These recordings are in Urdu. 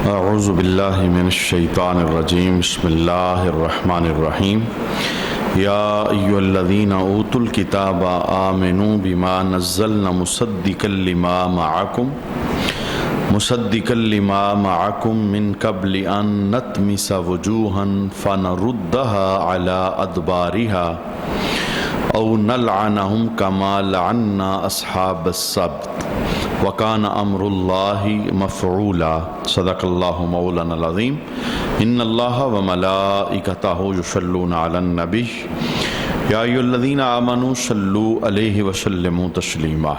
اعوذ باللہ من الشیطان الرجیم بسم اللہ الرحمن الرحیم یا ایھا الذین اوتوا الکتاب آمنوا بما نزلنا مصدقا لما معکم من قبل ان نطمس وجوہا فنردها على ادبارها او نلعنهم کما لعنا اصحاب السبت وکان امر اللہ مفعولا صدق اللہ مولانا العظیم ان اللہ وملائکتہ یصلون علی النبی یا ایھا الذین آمنوا صلوا علیہ وسلموا تسلیما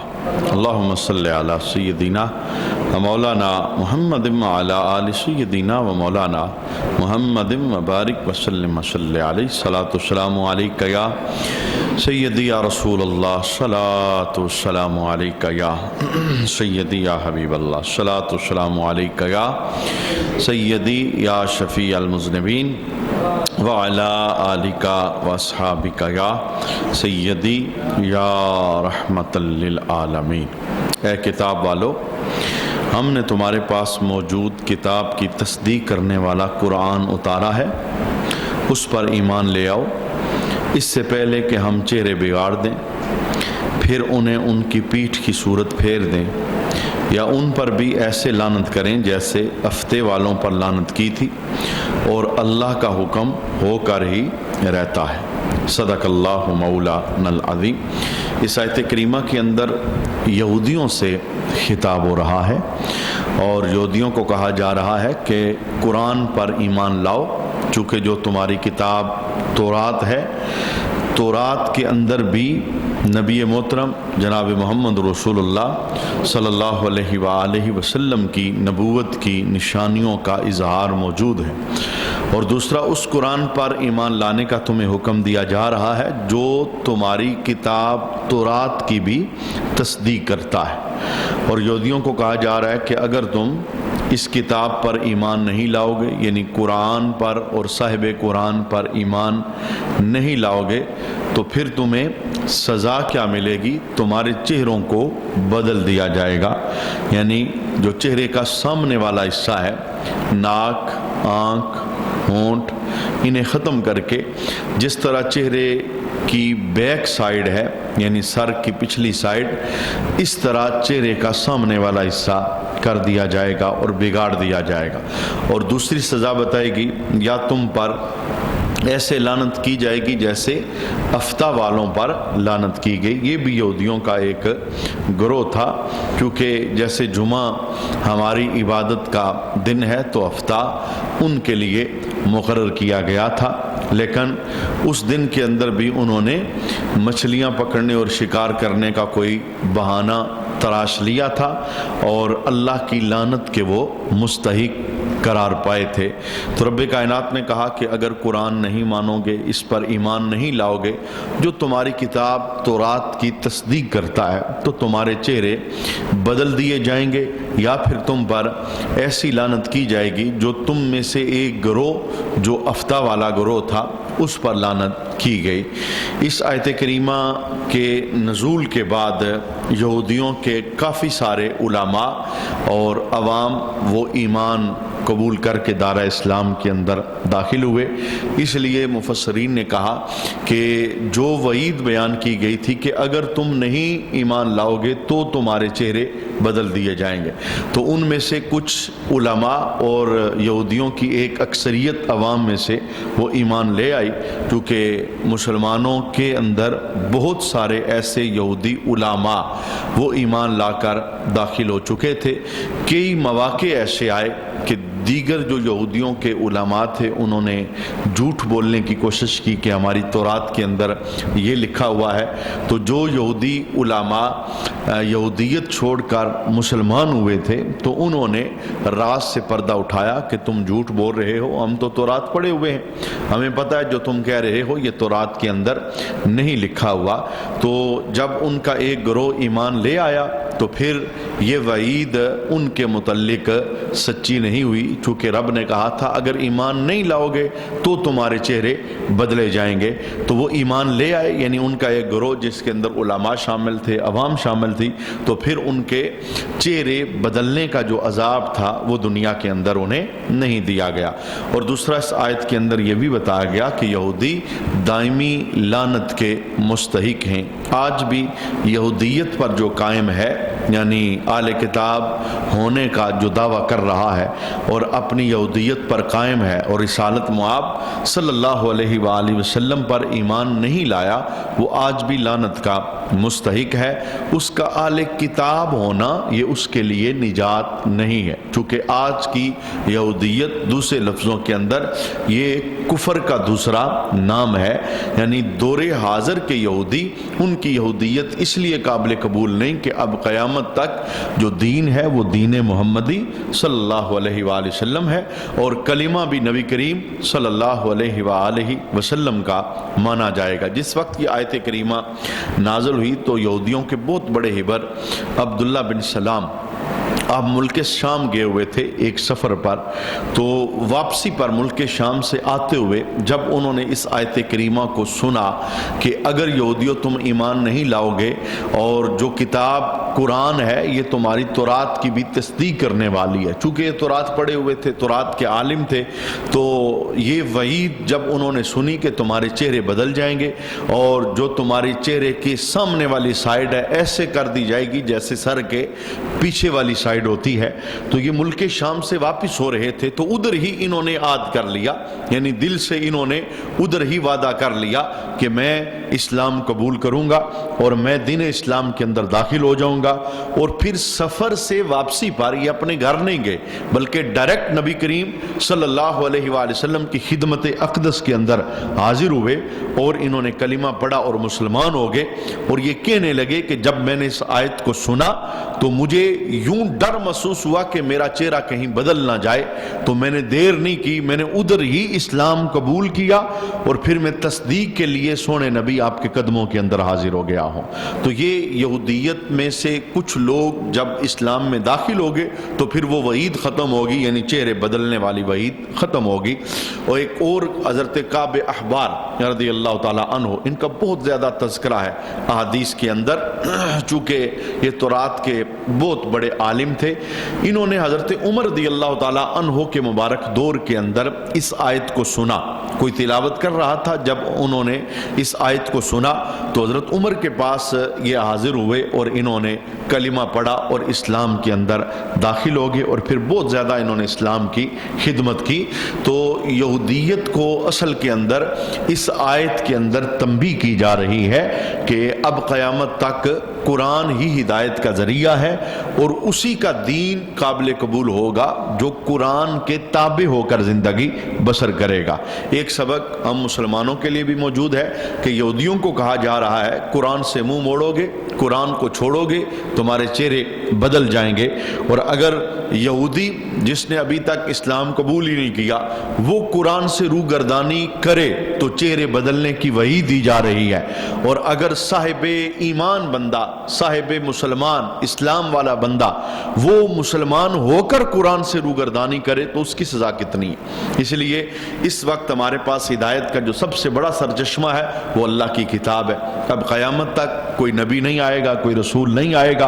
اللہم صلی علی سیدنا ومولانا محمد وعلی آل سیدنا ومولانا محمد وبارک وسلم وصلی علیہ الصلاۃ والسلام علیک یا سیدی یا رسول اللہ صلاۃ والسلام علیک یا سیدی یا حبیب اللہ صلاۃ والسلام علیک یا سیدی یا شفیع المذنبین وعلی آلک واصحابک یا سیدی یا رحمت للعالمین۔ اے کتاب والو، ہم نے تمہارے پاس موجود کتاب کی تصدیق کرنے والا قرآن اتارا ہے، اس پر ایمان لے آؤ، اس سے پہلے کہ ہم چہرے بگاڑ دیں، پھر انہیں ان کی پیٹھ کی صورت پھیر دیں، یا ان پر بھی ایسے لعنت کریں جیسے ہفتے والوں پر لعنت کی تھی، اور اللہ کا حکم ہو کر ہی رہتا ہے۔ صدق اللہ مولانا العظیم۔ اس آیت کریمہ کے اندر یہودیوں سے خطاب ہو رہا ہے، اور یہودیوں کو کہا جا رہا ہے کہ قرآن پر ایمان لاؤ، چونکہ جو تمہاری کتاب تورات ہے، تورات کے اندر بھی نبی محترم جناب محمد رسول اللہ صلی اللہ علیہ وآلہ وسلم کی نبوت کی نشانیوں کا اظہار موجود ہے، اور دوسرا اس قرآن پر ایمان لانے کا تمہیں حکم دیا جا رہا ہے جو تمہاری کتاب تورات کی بھی تصدیق کرتا ہے۔ اور یہودیوں کو کہا جا رہا ہے کہ اگر تم اس کتاب پر ایمان نہیں لاؤ گے، یعنی قرآن پر اور صاحب قرآن پر ایمان نہیں لاؤ گے، تو پھر تمہیں سزا کیا ملے گی؟ تمہارے چہروں کو بدل دیا جائے گا، یعنی جو چہرے کا سامنے والا حصہ ہے، ناک، آنکھ، ہونٹ، انہیں ختم کر کے جس طرح چہرے کی بیک سائیڈ ہے، یعنی سر کی پچھلی سائیڈ، اس طرح چہرے کا سامنے والا حصہ کر دیا جائے گا اور بگاڑ دیا جائے گا۔ اور دوسری سزا بتائے گی، یا تم پر ایسے لعنت کی جائے گی جیسے ہفتہ والوں پر لعنت کی گئی۔ یہ بھی یہودیوں کا ایک گروہ تھا، کیونکہ جیسے جمعہ ہماری عبادت کا دن ہے تو ہفتہ ان کے لیے مقرر کیا گیا تھا، لیکن اس دن کے اندر بھی انہوں نے مچھلیاں پکڑنے اور شکار کرنے کا کوئی بہانہ تراش لیا تھا، اور اللہ کی لعنت کے وہ مستحق قرار پائے تھے۔ تو رب کائنات نے کہا کہ اگر قرآن نہیں مانو گے، اس پر ایمان نہیں لاؤ گے جو تمہاری کتاب تورات کی تصدیق کرتا ہے، تو تمہارے چہرے بدل دیے جائیں گے، یا پھر تم پر ایسی لعنت کی جائے گی جو تم میں سے ایک گروہ جو ہفتہ والا گروہ تھا اس پر لعنت کی گئی۔ اس آیت کریمہ کے نزول کے بعد یہودیوں کے کافی سارے علماء اور عوام وہ ایمان قبول کر کے دارہ اسلام کے اندر داخل ہوئے۔ اس لیے مفسرین نے کہا کہ جو وعید بیان کی گئی تھی کہ اگر تم نہیں ایمان لاؤ گے تو تمہارے چہرے بدل دیے جائیں گے، تو ان میں سے کچھ علماء اور یہودیوں کی ایک اکثریت عوام میں سے وہ ایمان لے آئی، کیونکہ مسلمانوں کے اندر بہت سارے ایسے یہودی علماء وہ ایمان لا کر داخل ہو چکے تھے۔ کئی مواقع ایسے آئے کہ دیگر جو یہودیوں کے علماء تھے انہوں نے جھوٹ بولنے کی کوشش کی کہ ہماری تورات کے اندر یہ لکھا ہوا ہے، تو جو یہودی علماء یہودیت چھوڑ کر مسلمان ہوئے تھے تو انہوں نے راز سے پردہ اٹھایا کہ تم جھوٹ بول رہے ہو، ہم تو تورات پڑھے ہوئے ہیں، ہمیں پتہ ہے جو تم کہہ رہے ہو یہ تورات کے اندر نہیں لکھا ہوا۔ تو جب ان کا ایک گروہ ایمان لے آیا تو پھر یہ وعید ان کے متعلق سچی نہیں ہوئی، چونکہ رب نے کہا تھا اگر ایمان نہیں لاؤ گے تو تمہارے چہرے بدلے جائیں گے، تو وہ ایمان لے آئے، یعنی ان کا ایک گروہ جس کے اندر علماء شامل تھے، عوام شامل تھی، تو پھر ان کے چہرے بدلنے کا جو عذاب تھا وہ دنیا کے اندر انہیں نہیں دیا گیا۔ اور دوسرا اس آیت کے اندر یہ بھی بتایا گیا کہ یہودی دائمی لعنت کے مستحق ہیں۔ آج بھی یہودیت پر جو قائم ہے، یعنی اہل کتاب ہونے کا جو دعویٰ کر رہا ہے اور اپنی یہودیت پر قائم ہے اور رسالت مآب صلی اللہ علیہ وآلہ وسلم پر ایمان نہیں لایا، وہ آج بھی لعنت کا مستحق ہے۔ اس کا اہل کتاب ہونا یہ اس کے لیے نجات نہیں ہے، چونکہ آج کی یہودیت دوسرے لفظوں کے اندر یہ کفر کا دوسرا نام ہے، یعنی دور حاضر کے یہودی، ان کی یہودیت اس لیے قابل قبول نہیں کہ اب قیامت تک جو دین ہے وہ دین محمدی صلی اللہ علیہ وآلہ وسلم ہے، اور کلمہ بھی نبی کریم صلی اللہ علیہ وآلہ وسلم کا مانا جائے گا۔ جس وقت یہ آیت کریمہ نازل ہوئی تو یہودیوں کے بہت بڑے ہبر عبداللہ بن سلام، آپ ملک شام گئے ہوئے تھے ایک سفر پر، تو واپسی پر ملک شام سے آتے ہوئے جب انہوں نے اس آیت کریمہ کو سنا کہ اگر یہودیوں تم ایمان نہیں لاؤ گے اور جو کتاب قرآن ہے یہ تمہاری تورات کی بھی تصدیق کرنے والی ہے، چونکہ یہ تورات پڑھے ہوئے تھے، تورات کے عالم تھے، تو یہ وعید جب انہوں نے سنی کہ تمہارے چہرے بدل جائیں گے اور جو تمہارے چہرے کے سامنے والی سائیڈ ہے ایسے کر دی جائے گی جیسے سر کے پیچھے والی سائیڈ ہوتی ہے، تو یہ ملک شام سے واپس ہو رہے تھے، تو ادھر ہی انہوں نے عہد کر لیا، یعنی دل سے انہوں نے ادھر ہی وعدہ کر لیا کہ میں اسلام قبول کروں گا اور میں دین اسلام کے اندر داخل ہو جاؤں گا۔ اور پھر سفر سے واپسی پر یہ اپنے گھر نہیں گئے بلکہ ڈائریکٹ نبی کریم صلی اللہ علیہ وآلہ وسلم کی خدمت اقدس کے اندر حاضر ہوئے اور انہوں نے کلمہ پڑھا اور مسلمان ہو گئے، اور یہ کہنے لگے کہ جب میں نے اس آیت کو سنا تو مجھے یوں ڈر محسوس ہوا کہ میرا چہرہ کہیں بدل نہ جائے، تو میں نے دیر نہیں کی، میں نے ادھر ہی اسلام قبول کیا اور پھر میں تصدیق کے لیے سونے نبی آپ کے قدموں کے اندر حاضر ہو گیا ہوں۔ تو یہ یہودیت میں سے کچھ لوگ جب اسلام میں داخل ہو گئے تو پھر وہ وعید ختم ہوگی، یعنی چہرے بدلنے والی وعید ختم ہوگی۔ اور ایک اور حضرت کعب احبار رضی اللہ تعالی عنہ، ان کا بہت زیادہ تذکرہ ہے احادیث کے اندر، چونکہ یہ تورات کے بہت بڑے عالم تھے۔ انہوں نے حضرت عمر رضی اللہ تعالی عنہ کے مبارک دور کے اندر اس آیت کو سنا، کوئی تلاوت کر رہا تھا، جب انہوں نے اس آیت کو سنا تو حضرت عمر کے پاس یہ حاضر ہوئے اور انہوں نے کلمہ پڑھا اور اسلام کے اندر داخل ہو گئے، اور پھر بہت زیادہ انہوں نے اسلام کی خدمت کی۔ تو یہودیت کو اصل کے اندر اس آیت کے اندر تنبیہ کی جا رہی ہے کہ اب قیامت تک قرآن ہی ہدایت کا ذریعہ ہے اور اسی کا دین قابل قبول ہوگا جو قرآن کے تابع ہو کر زندگی بسر کرے گا۔ ایک سبق ہم مسلمانوں کے لیے بھی موجود ہے کہ یہودیوں کو کہا جا رہا ہے قرآن سے منہ موڑو گے، قرآن کو چھوڑو گے، تمہارے چہرے بدل جائیں گے، اور اگر یہودی جس نے ابھی تک اسلام قبول ہی نہیں کیا وہ قرآن سے روگردانی کرے تو چہرے بدلنے کی وعید دی جا رہی ہے، اور اگر صاحب ایمان بندہ، صاحب مسلمان اسلام والا بندہ وہ مسلمان ہو کر قرآن سے روگردانی کرے تو اس کی سزا کتنی ہے۔ اس لیے اس وقت ہمارے پاس ہدایت کا جو سب سے بڑا سرچشمہ ہے وہ اللہ کی کتاب ہے۔ اب قیامت تک کوئی نبی نہیں آئے گا، کوئی رسول نہیں آئے گا،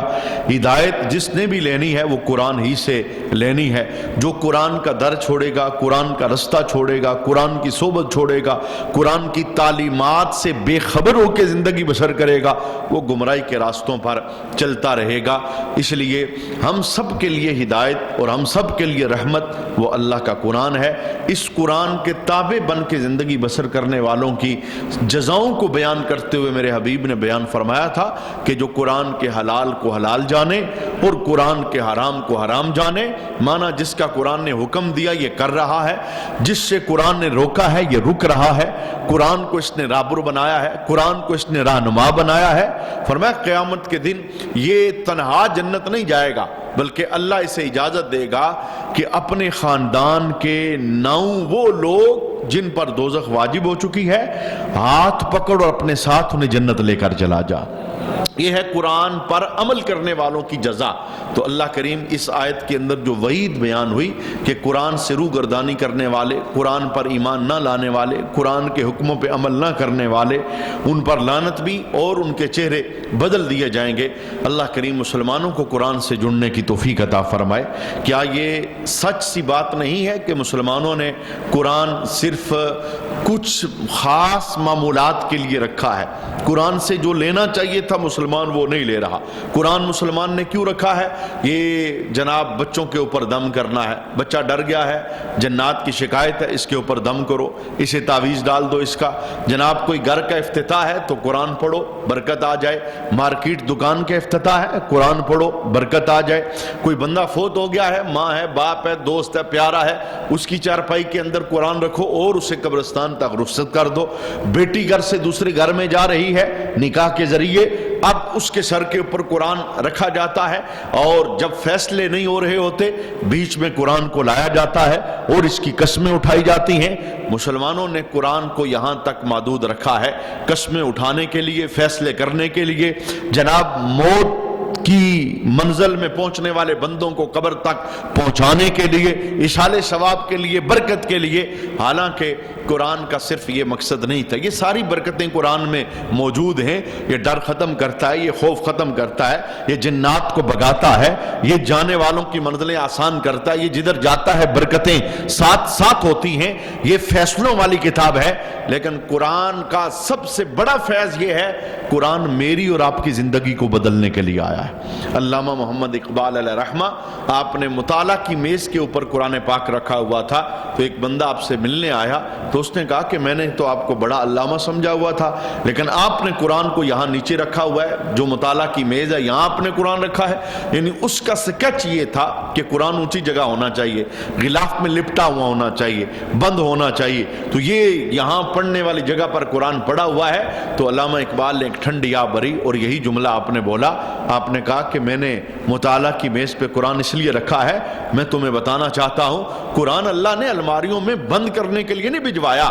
ہدایت جس نے بھی لینی ہے وہ قرآن ہی سے لینی ہے۔ جو قرآن کا در چھوڑے گا، قرآن کا رستہ چھوڑے گا، قرآن کی صحبت چھوڑے گا، قرآن کی تعلیمات سے بے خبر ہو کے زندگی بسر کرے گا، وہ گمراہی کے راستوں پر چلتا رہے گا۔ اس لیے ہم سب کے لیے ہدایت اور ہم سب کے لیے رحمت وہ اللہ کا قرآن ہے۔ اس قرآن کے تابع بن کے زندگی بسر کرنے والوں کی جزاؤں کو بیان کرتے ہوئے میرے حبیب نے بیان فرمایا تھا کہ جو قرآن کے حلال کو حلال جانے اور قرآن کے حرام کو حرام جانے، مانا جس کا قرآن نے حکم دیا یہ کر رہا ہے، جس سے قرآن نے روکا ہے یہ رک رہا ہے، قرآن کو اس نے رہبر بنایا ہے، قرآن کو اس نے رہنما بنایا ہے۔ فرمایا قیامت کے دن یہ تنہا جنت نہیں جائے گا بلکہ اللہ اسے اجازت دے گا کہ اپنے خاندان کے 9 وہ لوگ جن پر دوزخ واجب ہو چکی ہے ہاتھ پکڑ اور اپنے ساتھ انہیں جنت لے کر چلا جا۔ یہ ہے قرآن پر عمل کرنے والوں کی جزا۔ تو اللہ کریم اس آیت کے اندر جو وعید بیان ہوئی کہ قرآن سے روگردانی کرنے والے، قرآن پر ایمان نہ لانے والے، قرآن کے حکموں پہ عمل نہ کرنے والے، ان پر لعنت بھی اور ان کے چہرے بدل دیے جائیں گے۔ اللہ کریم مسلمانوں کو قرآن سے جڑنے کی توفیق عطا فرمائے۔ کیا یہ سچ سی بات نہیں ہے کہ مسلمانوں نے قرآن صرف کچھ خاص معمولات کے لیے رکھا ہے؟ قرآن سے جو لینا چاہیے تھا مسلمان وہ نہیں لے رہا۔ قرآن مسلمان نے کیوں رکھا ہے؟ یہ جناب بچوں کے اوپر دم کرنا ہے، بچہ ڈر گیا ہے، جنات کی شکایت ہے، اس کے اوپر دم کرو، اسے تعویذ ڈال دو اس کا۔ جناب کوئی گھر کا افتتاح ہے تو قرآن پڑھو برکت آ جائے، مارکیٹ دکان کے افتتاح ہے قرآن پڑھو برکت آ جائے، کوئی بندہ فوت ہو گیا ہے، ماں ہے، باپ ہے، دوست ہے، پیارا ہے، اس کی چارپائی کے اندر قرآن رکھو اور اسے قبرستان تک رخصت کر دو۔ بیٹی گھر سے دوسرے گھر میں جا رہی ہے نکاح کے ذریعے، اب اس کے سر کے اوپر قرآن رکھا جاتا ہے، اور جب فیصلے نہیں ہو رہے ہوتے بیچ میں قرآن کو لایا جاتا ہے اور اس کی قسمیں اٹھائی جاتی ہیں۔ مسلمانوں نے قرآن کو یہاں تک محدود رکھا ہے قسمیں اٹھانے کے لیے، فیصلے کرنے کے لیے، جناب موت کی منزل میں پہنچنے والے بندوں کو قبر تک پہنچانے کے لیے، اشارے ثواب کے لیے، برکت کے لیے۔ حالانکہ قرآن کا صرف یہ مقصد نہیں تھا۔ یہ ساری برکتیں قرآن میں موجود ہیں۔ یہ ڈر ختم کرتا ہے، یہ خوف ختم کرتا ہے، یہ جنات کو بھگاتا ہے، یہ جانے والوں کی منزلیں آسان کرتا ہے، یہ جدھر جاتا ہے برکتیں ساتھ ساتھ ہوتی ہیں۔ یہ فیصلوں والی کتاب ہے، لیکن قرآن کا سب سے بڑا فیض یہ ہے، قرآن میری اور آپ کی زندگی کو بدلنے کے لیے آیا ہے۔ علامہ محمد اقبال علیہ رحمہ، آپ نے مطالعہ کی میز کے اوپر قرآن پاک رکھا ہوا تھا، تو ایک بندہ آپ سے ملنے آیا تو اس نے کہا کہ میں نے تو آپ کو بڑا علامہ سمجھا ہوا تھا، لیکن آپ نے قرآن کو یہاں نیچے رکھا ہوا ہے، جو مطالعہ کی میز ہے یہاں آپ نے قرآن رکھا ہے۔ یعنی اس کا سکیچ یہ تھا کہ قرآن اونچی جگہ ہونا چاہیے، غلاف میں لپٹا ہوا ہونا چاہیے، بند ہونا چاہیے، تو یہ یہاں پڑھنے والی جگہ پر قرآن پڑا ہوا ہے۔ تو علامہ اقبال نے ایک ٹھنڈی آ بھری اور یہی جملہ آپ نے بولا، آپ نے کہا کہ میں نے مطالعہ کی میز پہ قرآن اس لیے رکھا ہے، میں تمہیں بتانا چاہتا ہوں قرآن اللہ نے الماریوں میں بند کرنے کے لیے نہیں بھجوایا،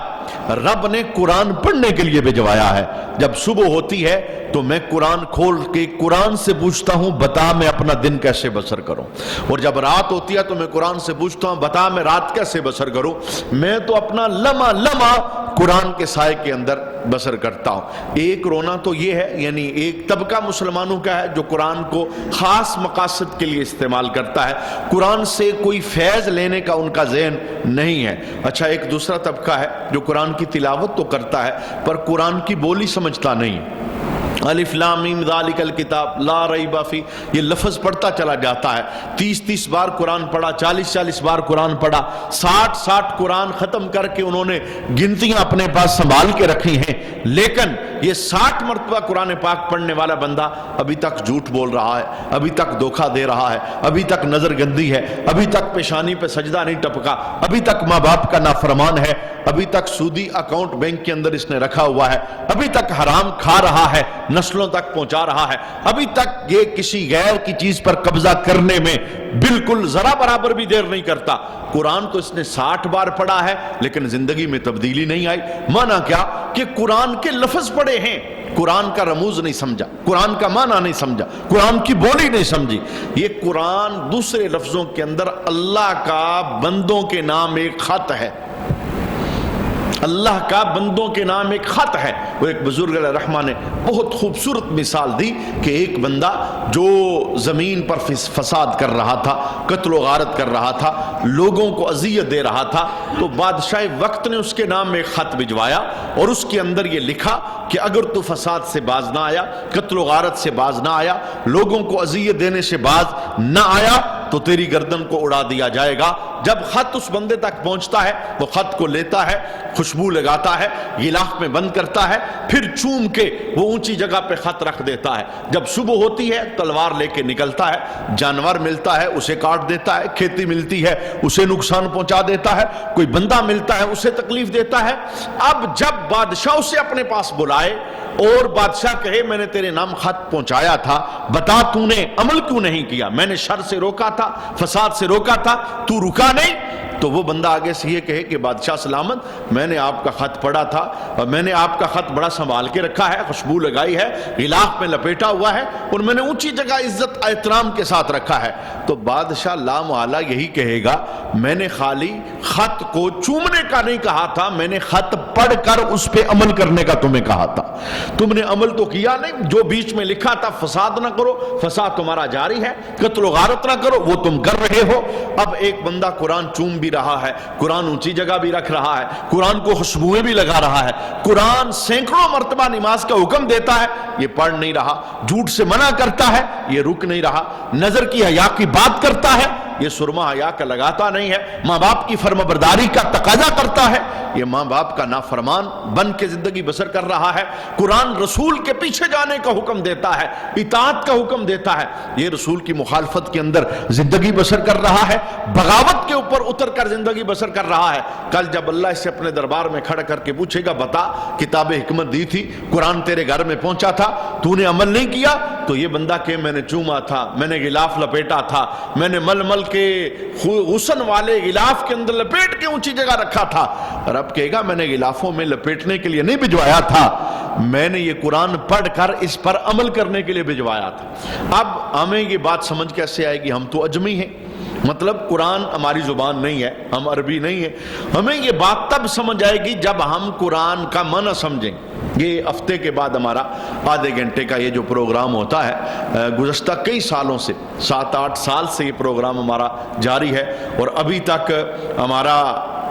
رب نے قرآن پڑھنے کے لیے بھجوایا ہے۔ جب صبح ہوتی ہے تو میں قرآن کھول کے قرآن سے پوچھتا ہوں بتا میں اپنا دن کیسے بسر کروں، اور جب رات ہوتی ہے تو میں قرآن سے پوچھتا ہوں بتا میں رات کیسے بسر کروں۔ میں تو اپنا لمحہ لمحہ قرآن کے سائے کے اندر بسر کرتا ہوں۔ ایک رونا تو یہ ہے، یعنی ایک طبقہ مسلمانوں کا ہے جو قرآن کو خاص مقاصد کے لیے استعمال کرتا ہے، قرآن سے کوئی فیض لینے کا ان کا ذہن نہیں ہے۔ اچھا، ایک دوسرا طبقہ ہے جو قرآن کی تلاوت تو کرتا ہے پر قرآن کی بولی سمجھتا نہیں۔ الف لام میم ذالک الکتاب لا ریب فیہ، یہ لفظ پڑھتا چلا جاتا ہے، 30 بار قرآن پڑھا، 40 بار قرآن پڑھا، 60 قرآن ختم کر کے انہوں نے گنتیاں اپنے پاس سنبھال کے رکھی ہیں، لیکن یہ 60 مرتبہ قرآن پاک پڑھنے والا بندہ ابھی تک جھوٹ بول رہا ہے، ابھی تک دھوکہ دے رہا ہے، ابھی تک نظر گندی ہے، ابھی تک پیشانی پہ سجدہ نہیں ٹپکا، ابھی تک ماں باپ کا نافرمان ہے، ابھی تک سودی اکاؤنٹ بینک کے اندر اس نے رکھا ہوا ہے، ابھی تک حرام کھا رہا ہے، نسلوں تک پہنچا رہا ہے، ابھی تک یہ کسی غیر کی چیز پر قبضہ کرنے میں بالکل ذرا برابر بھی دیر نہیں کرتا۔ قرآن تو اس نے 60 بار پڑھا ہے لیکن زندگی میں تبدیلی نہیں آئی۔ معنی کیا کہ قرآن کے لفظ پڑھے ہیں، قرآن کا رموز نہیں سمجھا، قرآن کا معنی نہیں سمجھا، قرآن کی بولی نہیں سمجھی۔ یہ قرآن دوسرے لفظوں کے اندر اللہ کا بندوں کے نام ایک خط ہے، اللہ کا بندوں کے نام ایک خط ہے۔ وہ ایک بزرگ علیہ رحمہ نے بہت خوبصورت مثال دی کہ ایک بندہ جو زمین پر فساد کر رہا تھا، قتل و غارت کر رہا تھا، لوگوں کو اذیت دے رہا تھا، تو بادشاہ وقت نے اس کے نام میں ایک خط بھجوایا اور اس کے اندر یہ لکھا کہ اگر تو فساد سے باز نہ آیا، قتل و غارت سے باز نہ آیا، لوگوں کو اذیت دینے سے باز نہ آیا تو تیری گردن کو اڑا دیا جائے گا۔ جب خط اس بندے تک پہنچتا ہے وہ خط کو لیتا ہے، خوشبو لگاتا ہے، غلاف میں بند کرتا ہے، پھر چوم کے وہ اونچی جگہ پہ خط رکھ دیتا ہے۔ جب صبح ہوتی ہے تلوار لے کے نکلتا ہے، جانور ملتا ہے اسے کاٹ دیتا ہے، کھیتی ملتی ہے اسے نقصان پہنچا دیتا ہے، کوئی بندہ ملتا ہے اسے تکلیف دیتا ہے۔ اب جب بادشاہ اسے اپنے پاس بلائے اور بادشاہ کہے میں نے تیرے نام خط پہنچایا تھا، بتا تو نے عمل کیوں نہیں کیا؟ میں نے شر سے روکا تھا، فساد سے روکا تھا، تو رکا نہیں، تو وہ بندہ آگے سے یہ کہے کہ بادشاہ سلامت، میں نے آپ کا خط پڑھا تھا اور میں نے آپ کا خط بڑا سنبھال کے رکھا ہے، خوشبو لگائی ہے، غلاف میں لپیٹا ہوا ہے اور میں نے اونچی جگہ عزت احترام کے ساتھ رکھا ہے۔ تو بادشاہ لامحالہ یہی کہے گا میں نے خالی خط کو چومنے کا نہیں کہا تھا، میں نے خط پڑھ کر اس پہ عمل کرنے کا تمہیں کہا تھا، تم نے عمل تو کیا نہیں۔ جو بیچ میں لکھا تھا فساد نہ کرو، فساد تمہارا جاری ہے، قتل و غارت نہ کرو، وہ تم کر رہے ہو۔ اب ایک بندہ قرآن چوم بھی رہا ہے، قرآن اونچی جگہ بھی رکھ رہا ہے، قرآن کو خوشبوئیں بھی لگا رہا ہے، قرآن سینکڑوں مرتبہ نماز کا حکم دیتا ہے، یہ پڑھ نہیں رہا، جھوٹ سے منع کرتا ہے، یہ رک نہیں رہا، نظر کی حیا کی بات کرتا ہے، یہ سرما حیا کا لگاتا نہیں ہے، ماں باپ کی فرما برداری کا تقاضا کرتا ہے، یہ ماں باپ کا نافرمان بن کے زندگی بسر کر رہا ہے، قرآن رسول کے پیچھے جانے کا حکم دیتا ہے، اطاعت کا حکم دیتا ہے، یہ رسول کی مخالفت کے اندر زندگی بسر کر رہا ہے، بغاوت کے اوپر اتر کر زندگی بسر کر رہا ہے۔ کل جب اللہ اسے اپنے دربار میں کھڑا کر کے پوچھے گا بتا کتاب حکمت دی تھی، قرآن تیرے گھر میں پہنچا تھا، تو نے عمل نہیں کیا، تو یہ بندہ کہ میں نے چوما تھا، میں نے غلاف لپیٹا تھا، میں نے مل مل کے غصن والے غلاف کے اندر لپیٹ کے اونچی جگہ رکھا تھا، رب کہے گا میں نے غلافوں میں لپیٹنے کے لیے نہیں بھجوایا تھا، میں نے یہ قرآن پڑھ کر اس پر عمل کرنے کے لیے بھجوایا تھا۔ اب ہمیں یہ بات سمجھ کیسے آئے گی؟ ہم تو اجمی ہیں، مطلب قرآن ہماری زبان نہیں ہے، ہم عربی نہیں ہیں، ہمیں یہ بات تب سمجھ آئے گی جب ہم قرآن کا معنی سمجھیں۔ یہ ہفتے کے بعد ہمارا آدھے گھنٹے کا یہ جو پروگرام ہوتا ہے، گزشتہ کئی سالوں سے 7-8 سال سے یہ پروگرام ہمارا جاری ہے اور ابھی تک ہمارا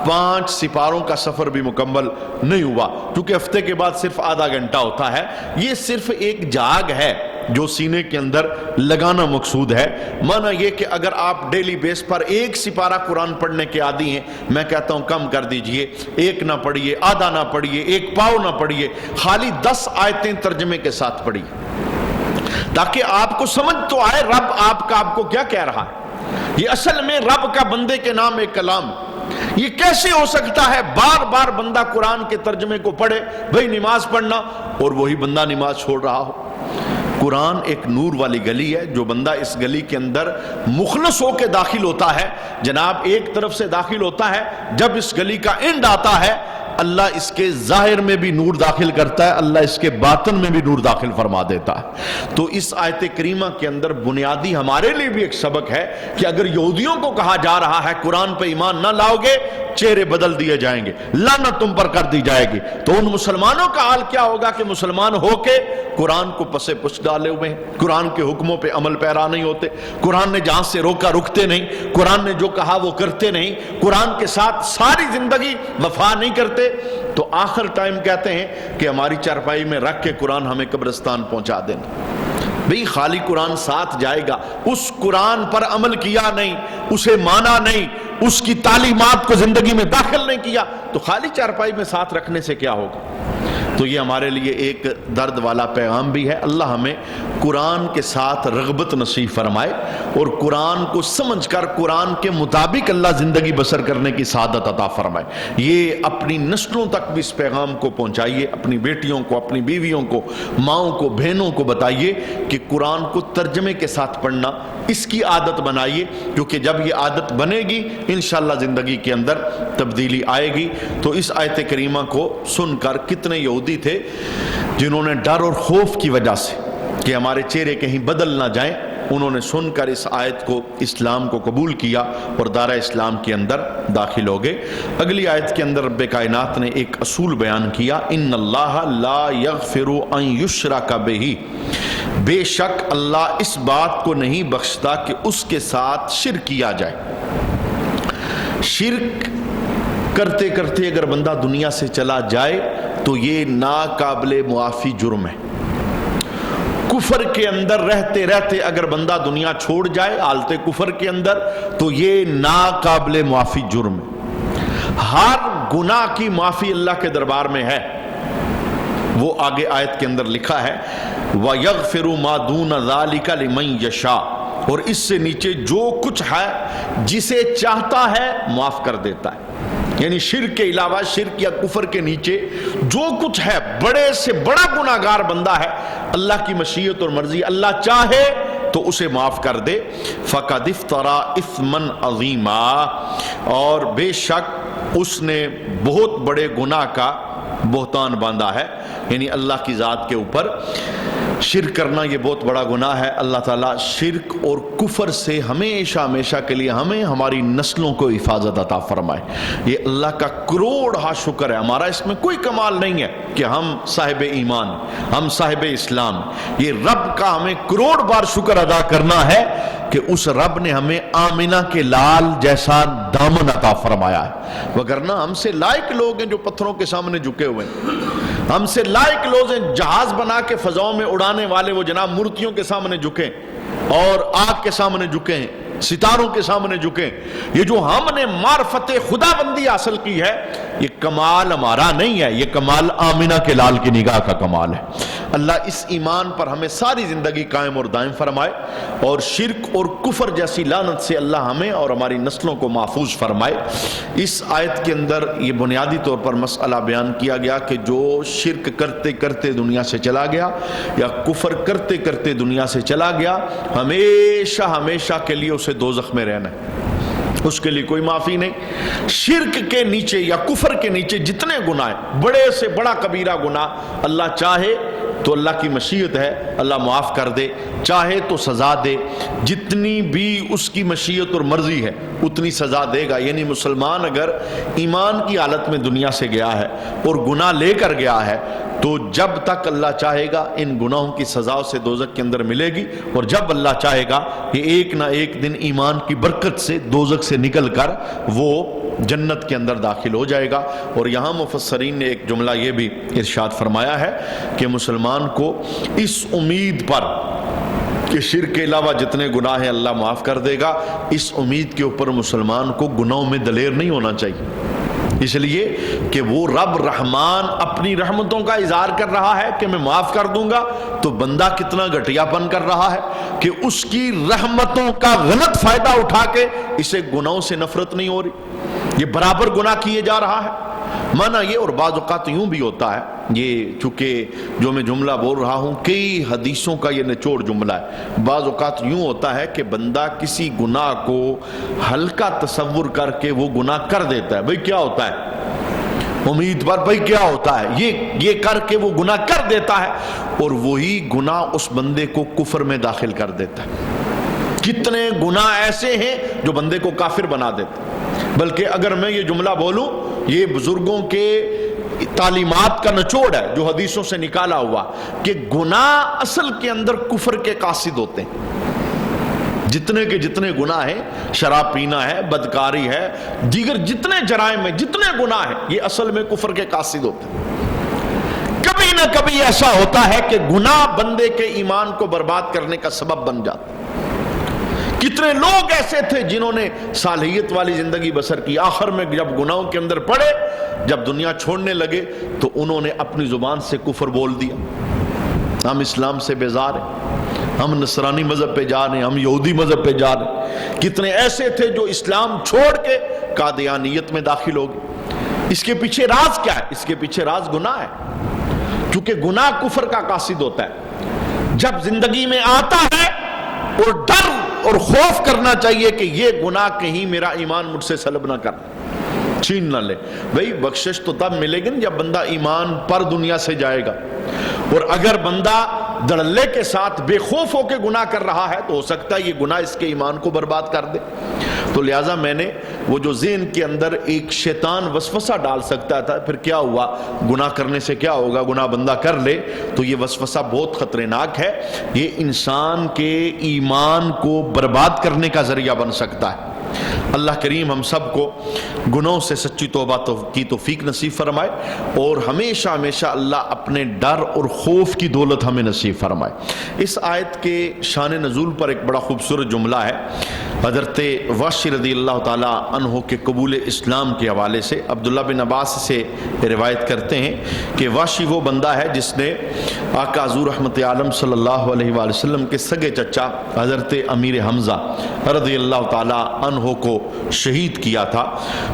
5 سپاروں کا سفر بھی مکمل نہیں ہوا، کیونکہ ہفتے کے بعد صرف آدھا گھنٹہ ہوتا ہے۔ یہ صرف ایک جاگ ہے جو سینے کے اندر لگانا مقصود ہے۔ معنی یہ کہ اگر آپ ڈیلی بیس پر 1 سپارہ قرآن پڑھنے کے عادی ہیں، میں کہتا ہوں کم کر دیجئے، 1 نہ پڑھیے، آدھا نہ پڑھیے، 1 پاؤ نہ پڑھیے، خالی 10 آیتیں ترجمے کے ساتھ پڑھیے، تاکہ آپ کو سمجھ تو آئے رب آپ کو کیا کہہ رہا ہے۔ یہ اصل میں رب کا بندے کے نام ایک کلام، یہ کیسے ہو سکتا ہے بار بار بندہ قرآن کے ترجمے کو پڑھے، بھئی نماز پڑھنا، اور وہی بندہ نماز چھوڑ رہا ہو۔ قرآن ایک نور والی گلی ہے، جو بندہ اس گلی کے اندر مخلص ہو کے داخل ہوتا ہے، جناب ایک طرف سے داخل ہوتا ہے، جب اس گلی کا اینڈ آتا ہے اللہ اس کے ظاہر میں بھی نور داخل کرتا ہے، اللہ اس کے باطن میں بھی نور داخل فرما دیتا ہے۔ تو اس آیت کریمہ کے اندر بنیادی ہمارے لیے بھی ایک سبق ہے کہ اگر یہودیوں کو کہا جا رہا ہے قرآن پہ ایمان نہ لاؤ گے چہرے بدل دیے جائیں گے، لعنت تم پر کر دی جائے گی، تو ان مسلمانوں کا حال کیا ہوگا کہ مسلمان ہو کے قرآن کو پسے پش ڈالے ہوئے ہیں، قرآن کے حکموں پہ عمل پیرا نہیں ہوتے، قرآن نے جہاں سے روکا رکتے نہیں، قرآن نے جو کہا وہ کرتے نہیں، قرآن کے ساتھ ساری زندگی وفا نہیں کرتے، تو آخر ٹائم کہتے ہیں کہ ہماری چارپائی میں رکھ کے قرآن ہمیں قبرستان پہنچا دینا۔ بھئی خالی قرآن ساتھ جائے گا، اس قرآن پر عمل کیا نہیں، اسے مانا نہیں، اس کی تعلیمات کو زندگی میں داخل نہیں کیا، تو خالی چارپائی میں ساتھ رکھنے سے کیا ہوگا؟ تو یہ ہمارے لیے ایک درد والا پیغام بھی ہے۔ اللہ ہمیں قرآن کے ساتھ رغبت نصیب فرمائے اور قرآن کو سمجھ کر قرآن کے مطابق اللہ زندگی بسر کرنے کی سعادت عطا فرمائے۔ یہ اپنی نسلوں تک بھی اس پیغام کو پہنچائیے، اپنی بیٹیوں کو، اپنی بیویوں کو، ماؤں کو، بہنوں کو بتائیے کہ قرآن کو ترجمے کے ساتھ پڑھنا، اس کی عادت بنائیے، کیونکہ جب یہ عادت بنے گی انشاءاللہ زندگی کے اندر تبدیلی آئے گی۔ تو اس آیت کریمہ کو سن کر کتنے یہودی تھے جنہوں نے ڈر اور خوف کی وجہ سے کہ ہمارے چہرے کہیں بدل نہ جائیں، انہوں نے سن کر اس آیت کو، اسلام کو قبول کیا اور دارہ اسلام کے اندر داخل ہو گئے۔ اگلی آیت کے اندر رب کائنات نے ایک اصول بیان کیا، ان اللہ لا یغفر ان یشرک بہ، بے شک اللہ اس بات کو نہیں بخشتا کہ اس کے ساتھ شرک کیا جائے۔ شرک کرتے کرتے اگر بندہ دنیا سے چلا جائے تو یہ ناقابل معافی جرم ہے۔ کفر کے اندر رہتے رہتے اگر بندہ دنیا چھوڑ جائے حالت کفر کے اندر تو یہ ناقابل معافی جرم ہے۔ ہر گناہ کی معافی اللہ کے دربار میں ہے، وہ آگے آیت کے اندر لکھا ہے وَيَغْفِرُ مَا دُونَ ذَلِكَ لِمَنْ يَشَاءُ، اور اس سے نیچے جو کچھ ہے جسے چاہتا ہے معاف کر دیتا ہے۔ یعنی شرک کے علاوہ، شرک یا کفر کے نیچے جو کچھ ہے، بڑے سے بڑا گناہگار بندہ ہے، اللہ کی مشیت اور مرضی، اللہ چاہے تو اسے معاف کر دے. فقد افترا اثما عظیما، اور بے شک اس نے بہت بڑے گناہ کا بہتان باندھا ہے. یعنی اللہ کی ذات کے اوپر شرک کرنا یہ بہت بڑا گناہ ہے. اللہ تعالیٰ شرک اور کفر سے ہمیشہ ہمیشہ کے لیے ہمیں ہماری نسلوں کو حفاظت عطا فرمائے. یہ اللہ کا کروڑ شکر ہے. ہمارا اس میں کوئی کمال نہیں ہے کہ ہم صاحب ایمان، ہم صاحب اسلام. یہ رب کا ہمیں کروڑ بار شکر ادا کرنا ہے کہ اس رب نے ہمیں آمنہ کے لال جیسا دامن عطا فرمایا ہے. وگرنہ ہم سے لائق لوگ ہیں جو پتھروں کے سامنے جھکے ہوئے ہیں. ہم سے لائق لوگ ہیں جہاز بنا کے فضاؤں میں اڑانے والے، وہ جناب مورتیوں کے سامنے جھکے اور آگ کے سامنے جھکے ہیں، ستاروں کے سامنے جھکے. یہ جو ہم نے معرفت خدا بندی حاصل کی ہے، یہ کمال ہمارا نہیں ہے، یہ کمال آمنہ کے لال کی نگاہ کا کمال ہے. اللہ اس ایمان پر ہمیں ساری زندگی قائم اور دائم فرمائے، اور شرک اور کفر جیسی لعنت سے اللہ ہمیں اور ہماری نسلوں کو محفوظ فرمائے. اس آیت کے اندر یہ بنیادی طور پر مسئلہ بیان کیا گیا کہ جو شرک کرتے کرتے دنیا سے چلا گیا یا کفر کرتے کرتے دنیا سے چلا گیا، ہمیشہ ہمیشہ کے لیے اسے دوزخ میں رہنا ہے، اس کے لیے کوئی معافی نہیں. شرک کے نیچے یا کفر کے نیچے جتنے گناہ ہیں، بڑے سے بڑا کبیرہ گناہ، اللہ چاہے تو اللہ کی مشیت ہے اللہ معاف کر دے، چاہے تو سزا دے. جتنی بھی اس کی مشیت اور مرضی ہے اتنی سزا دے گا. یعنی مسلمان اگر ایمان کی حالت میں دنیا سے گیا ہے اور گناہ لے کر گیا ہے تو جب تک اللہ چاہے گا ان گناہوں کی سزا اسے دوزخ کے اندر ملے گی، اور جب اللہ چاہے گا کہ ایک نہ ایک دن ایمان کی برکت سے دوزخ سے نکل کر وہ جنت کے اندر داخل ہو جائے گا. اور یہاں مفسرین نے ایک جملہ یہ بھی ارشاد فرمایا ہے کہ مسلمان کو اس امید پر کہ شرک کے علاوہ جتنے گناہ ہیں اللہ معاف کر دے گا، اس امید کے اوپر مسلمان کو گناہوں میں دلیر نہیں ہونا چاہیے. اس لیے کہ وہ رب رحمان اپنی رحمتوں کا اظہار کر رہا ہے کہ میں معاف کر دوں گا، تو بندہ کتنا گھٹیا پن کر رہا ہے کہ اس کی رحمتوں کا غلط فائدہ اٹھا کے اسے گناہوں سے نفرت نہیں ہو رہی، یہ برابر گناہ کیے جا رہا ہے. مانا یہ، اور بعض اوقات یوں بھی ہوتا ہے، یہ چونکہ جو میں جملہ بول رہا ہوں کئی حدیثوں کا یہ نچوڑ جملہ ہے. بعض اوقات یوں ہوتا ہے کہ بندہ کسی گناہ کو ہلکا تصور کر کے وہ گناہ کر دیتا ہے. بھئی کیا ہوتا ہے، امید پر بھئی کیا ہوتا ہے، یہ کر کے وہ گناہ کر دیتا ہے، اور وہی گناہ اس بندے کو کفر میں داخل کر دیتا ہے. کتنے گناہ ایسے ہیں جو بندے کو کافر بنا دیتے. بلکہ اگر میں یہ جملہ بولوں، یہ بزرگوں کے تعلیمات کا نچوڑ ہے جو حدیثوں سے نکالا ہوا، کہ گناہ اصل کے اندر کفر کے قاصد ہوتے ہیں. جتنے کے جتنے گناہ ہیں، شراب پینا ہے، بدکاری ہے، دیگر جتنے جرائم ہیں، جتنے گناہ ہیں، یہ اصل میں کفر کے قاصد ہوتے ہیں. کبھی نہ کبھی ایسا ہوتا ہے کہ گناہ بندے کے ایمان کو برباد کرنے کا سبب بن جاتا ہے. کتنے لوگ ایسے تھے جنہوں نے صالحیت والی زندگی بسر کی، آخر میں جب گناہوں کے اندر پڑے، جب دنیا چھوڑنے لگے تو انہوں نے اپنی زبان سے کفر بول دیا. ہم اسلام سے بیزار ہیں، ہم نصرانی مذہب پہ جا رہے ہیں، ہم یہودی مذہب پہ جا رہے ہیں. کتنے ایسے تھے جو اسلام چھوڑ کے قادیانیت میں داخل ہو گئے. اس کے پیچھے راز کیا ہے؟ اس کے پیچھے راز گناہ ہے، کیونکہ گناہ کفر کا قاصد ہوتا ہے. جب زندگی میں آتا ہے اور ڈر اور خوف کرنا چاہیے کہ یہ گناہ کہیں میرا ایمان مجھ سے سلب نہ کر، چھین نہ لے. بھئی بخشش تو تب ملے گی جب بندہ ایمان پر دنیا سے جائے گا. اور اگر بندہ دھڑلے کے ساتھ بے خوف ہو کے گناہ کر رہا ہے تو ہو سکتا ہے یہ گناہ اس کے ایمان کو برباد کر دے. تو لہٰذا میں نے وہ جو ذہن کے اندر ایک شیطان وسوسہ ڈال سکتا تھا، پھر کیا ہوا، گناہ کرنے سے کیا ہوگا، گناہ بندہ کر لے تو یہ وسوسہ بہت خطرناک ہے. یہ انسان کے ایمان کو برباد کرنے کا ذریعہ بن سکتا ہے. اللہ کریم ہم سب کو گناہوں سے سچی توبہ کی توفیق نصیب فرمائے، اور ہمیشہ ہمیشہ اللہ اپنے ڈر اور خوف کی دولت ہمیں نصیب فرمائے. اس آیت کے شان نزول پر ایک بڑا خوبصورت جملہ ہے. حضرت واشی رضی اللہ تعالیٰ عنہ کے قبول اسلام کے حوالے سے عبداللہ بن عباس سے روایت کرتے ہیں کہ واشی وہ بندہ ہے جس نے آقا حضور رحمت عالم صلی اللہ علیہ وآلہ وسلم کے سگے چچا حضرت امیر حمزہ رضی اللہ تعالیٰ عنہ کو شہید کیا تھا.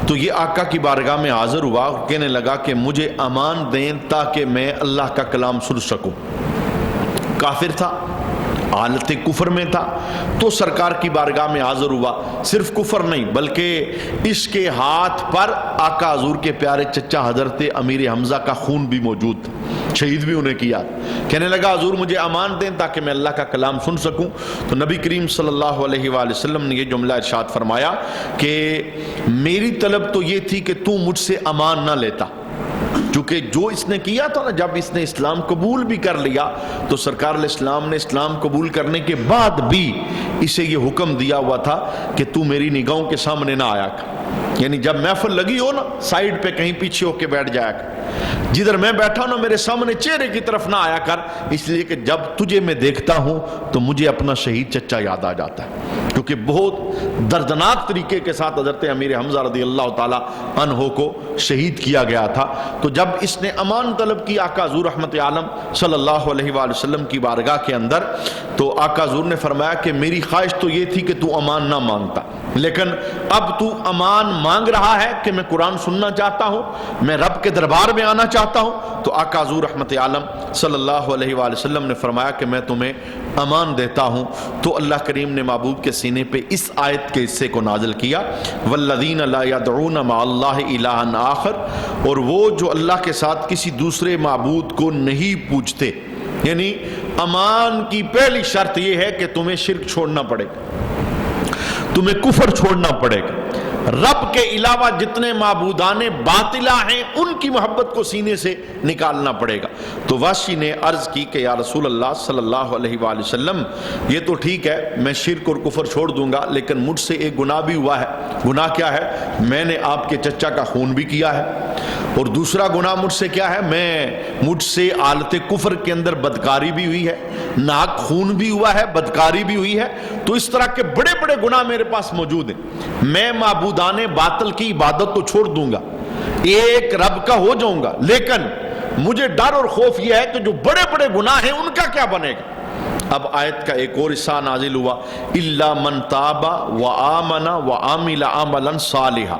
تو یہ آقا کی بارگاہ میں حاضر ہوا، کہنے لگا کہ مجھے امان دیں تاکہ میں اللہ کا کلام سن سکوں. کافر تھا حالت کفر میں تھا تو سرکار کی بارگاہ میں حاضر ہوا. صرف کفر نہیں بلکہ اس کے ہاتھ پر آقا حضور کے پیارے چچا حضرت امیر حمزہ کا خون بھی موجود تھا, شہید بھی انہیں کیا. کہنے لگا حضور مجھے امان دیں تاکہ میں اللہ کا کلام سن سکوں. تو نبی کریم صلی اللہ علیہ وآلہ وسلم نے یہ جملہ ارشاد فرمایا کہ میری طلب تو یہ تھی کہ تو مجھ سے امان نہ لیتا, چونکہ جو اس نے کیا تھا نا, جب اس نے اسلام قبول بھی کر لیا تو سرکار علیہ السلام نے اسلام قبول کرنے کے بعد بھی اسے یہ حکم دیا ہوا تھا کہ تو میری نگاہوں کے سامنے نہ آیا کر. یعنی جب محفل لگی ہو نا, سائیڈ پہ کہیں پیچھے ہو کے بیٹھ جایا کر, جدھر میں بیٹھا ہوں نا میرے سامنے چہرے کی طرف نہ آیا کر, اس لیے کہ جب تجھے میں دیکھتا ہوں تو مجھے اپنا شہید چچا یاد آ جاتا ہے. کیونکہ بہت دردناک طریقے کے ساتھ حضرت امیر حمزہ رضی اللہ تعالی عنہ کو شہید کیا گیا تھا. تو جب اس نے امان طلب کی آقا حضور رحمت عالم صلی اللہ علیہ وآلہ وسلم کی بارگاہ کے اندر, تو آقا حضور نے فرمایا کہ میری خواہش تو یہ تھی کہ تو امان نہ مانگتا, لیکن اب تو امان مانگ رہا ہے کہ میں قرآن سننا چاہتا ہوں, میں رب کے دربار میں آنا چاہتا ہوں. تو آقا حضور رحمت عالم صلی اللہ علیہ وآلہ وسلم نے فرمایا کہ میں تمہیں امان دیتا ہوں. تو اللہ کریم نے محبوب کے سینے پہ اس آیت کے حصے کو نازل کیا, والذین لا یدعون مع اللہ الہا آخر, اور وہ جو اللہ کے ساتھ کسی دوسرے معبود کو نہیں پوجتے. یعنی امان کی پہلی شرط یہ ہے کہ تمہیں شرک چھوڑنا پڑے گا, تمہیں کفر چھوڑنا پڑے گا, رب کے علاوہ جتنے معبودان باطلہ ہیں ان کی محبت کو سینے سے نکالنا پڑے گا. تو واشی نے عرض کی کہ یا رسول اللہ صلی اللہ علیہ وآلہ وسلم, یہ تو ٹھیک ہے میں شرک اور کفر چھوڑ دوں گا, لیکن مجھ سے ایک گناہ بھی ہوا ہے. گناہ کیا ہے؟ میں نے آپ کے چچا کا خون بھی کیا ہے, اور دوسرا گناہ مجھ سے کیا ہے, مجھ سے حالت کفر کے اندر بدکاری بھی ہوئی ہے, ناک خون بھی ہوا ہے, بدکاری بھی ہوئی ہے. تو اس طرح کے بڑے بڑے گناہ میرے پاس موجود ہیں. میں معبودان باطل کی عبادت تو چھوڑ دوں گا, ایک رب کا ہو جاؤں گا, لیکن مجھے ڈر اور خوف یہ ہے کہ جو بڑے بڑے گناہ ہیں ان کا کیا بنے گا. اب آیت کا ایک اور حصہ نازل ہوا, الا من تاب وآمن وعمل عملا صالحا,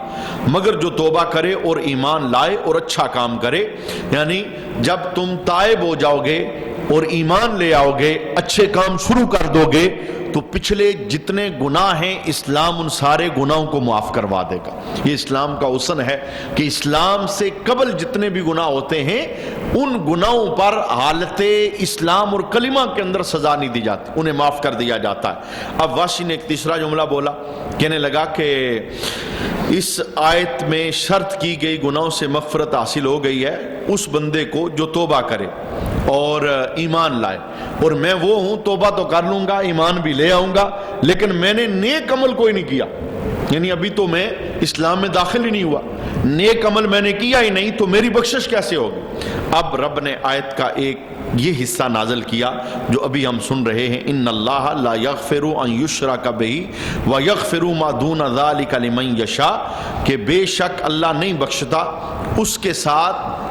مگر جو توبہ کرے اور ایمان لائے اور اچھا کام کرے. یعنی جب تم تائب ہو جاؤ گے اور ایمان لے آؤ گے, اچھے کام شروع کر دو گے, تو پچھلے جتنے گناہ ہیں اسلام ان سارے گناہوں کو معاف کروا دے گا. یہ اسلام کا حسن ہے کہ اسلام سے قبل جتنے بھی گناہ ہوتے ہیں ان گناہوں پر حالت اسلام اور کلمہ کے اندر سزا نہیں دی جاتی, انہیں معاف کر دیا جاتا ہے. اب واشی نے ایک تیسرا جملہ بولا, کہنے لگا کہ اس آیت میں شرط کی گئی گناہوں سے مغفرت حاصل ہو گئی ہے اس بندے کو جو توبہ کرے اور ایمان لائے, اور میں وہ ہوں توبہ تو کر لوں گا, ایمان بھی لے آؤں گا, لیکن میں نے نیک عمل کوئی نہیں کیا. یعنی ابھی تو میں اسلام میں داخل ہی نہیں ہوا, نیک عمل میں نے کیا ہی نہیں, تو میری بخشش کیسے ہوگی. اب رب نے آیت کا ایک یہ حصہ نازل کیا جو ابھی ہم سن رہے ہیں, ان اللہ لا یغفر ان یشرک بہ ویغفر ما دون ذلک لمن یشاء, کہ بے شک اللہ نہیں بخشتا اس کے ساتھ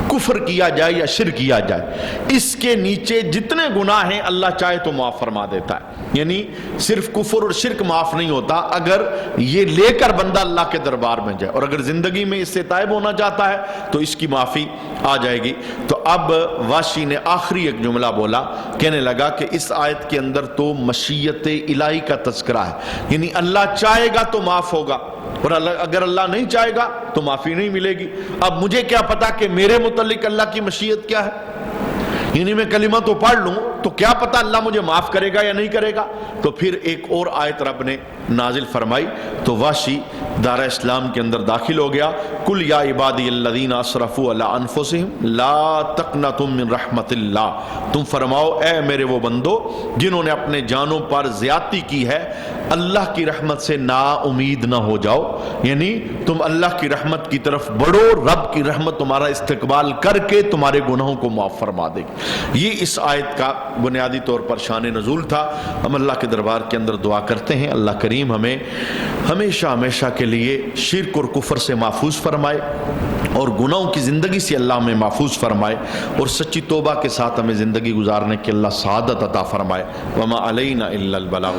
کفر کیا جائے یا شرک کیا جائے, اس کے نیچے جتنے گناہ ہیں اللہ چاہے تو معاف فرما دیتا ہے. یعنی صرف کفر اور شرک معاف نہیں ہوتا اگر یہ لے کر بندہ اللہ کے دربار میں جائے, اور اگر زندگی میں اس سے تائب ہونا چاہتا ہے تو اس کی معافی آ جائے گی. تو اب واشی نے آخری ایک جملہ بولا, کہنے لگا کہ اس آیت کے اندر تو مشیت الہی کا تذکرہ ہے, یعنی اللہ چاہے گا تو معاف ہوگا, اور اگر اللہ نہیں چاہے گا تو معافی نہیں ملے گی. اب مجھے کیا پتا کہ میرے متعلق اللہ کی مشیت کیا ہے, یعنی میں کلمہ تو پڑھ لوں تو کیا پتا اللہ مجھے معاف کرے گا یا نہیں کرے گا. تو پھر ایک اور آیت رب نے نازل فرمائی, تو واشی دارہ اسلام کے اندر داخل ہو گیا. کل یا عبادی الذین اسرفوا علی انفسہم لا تقنطوا من رحمت اللہ, تم فرماؤ اے میرے وہ بندو جنہوں نے اپنے جانوں پر زیادتی کی ہے, اللہ کی رحمت سے نا امید نہ ہو جاؤ. یعنی تم اللہ کی رحمت کی طرف بڑھو, رب کی رحمت تمہارا استقبال کر کے تمہارے گناہوں کو معاف فرما دے گی. یہ اس آیت کا بنیادی طور پر شان نزول تھا. ہم اللہ کے دربار کے اندر دعا کرتے ہیں اللہ کریم ہمیں ہمیشہ ہمیشہ کے لیے شرک اور کفر سے محفوظ فرمائے, اور گناہوں کی زندگی سے اللہ ہمیں محفوظ فرمائے, اور سچی توبہ کے ساتھ ہمیں زندگی گزارنے کے اللہ سعادت عطا فرمائے. وما علینا الا البلاغ.